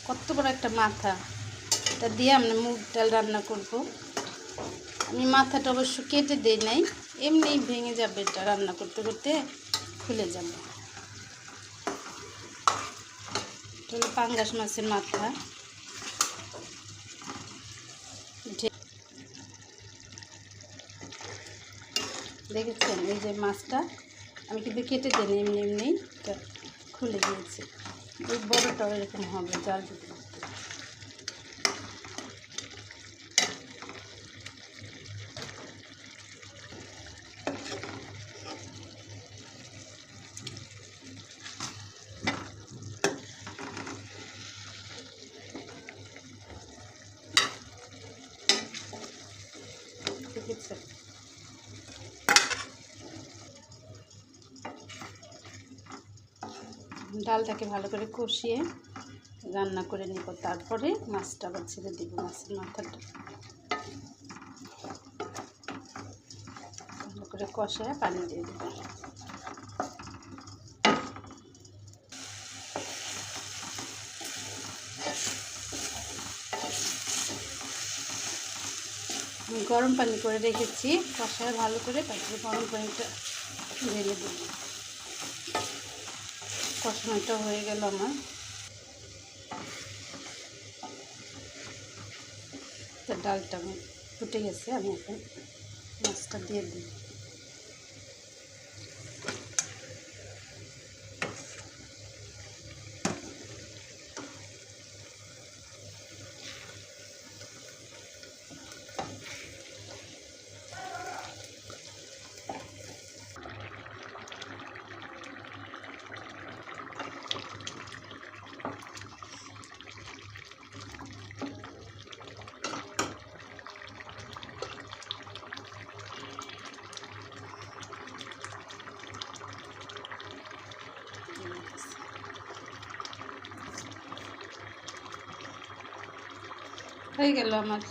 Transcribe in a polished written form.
কত বড় একটা মাথা, এটা দিয়ে আমরা মুগ ডাল রান্না করব। আমি মাথাটা অবশ্য কেটে দিই নাই, এমনিই ভেঙে যাবে, এটা রান্না করতে করতে খুলে যাবে। এটা হলো পাঙ্গাস মাছের মাথা। দেখেছেন এই যে মাছটা আমি কিন্তু কেটে দিই, এমনি এমনি এটা খুলে গিয়েছে। এই বড়টাও এরকম হবে জাল দিতে। দেখেছেন ডালটাকে ভালো করে কষিয়ে রান্না করে নিব, তারপরে মাছটা আবার ছেড়ে দিব। মাছের মাথাটা ভালো করে কষায় পানি দিয়ে দেব। আমি গরম পানি করে রেখেছি, কষায় ভালো করে, তারপরে গরম পানিটা ঢেলে দেব। কষানোটা হয়ে গেল আমার। ডালটা ফুটে গেছে, আমি এখন মাছটা দিয়ে দিই। হয়ে গেল আমার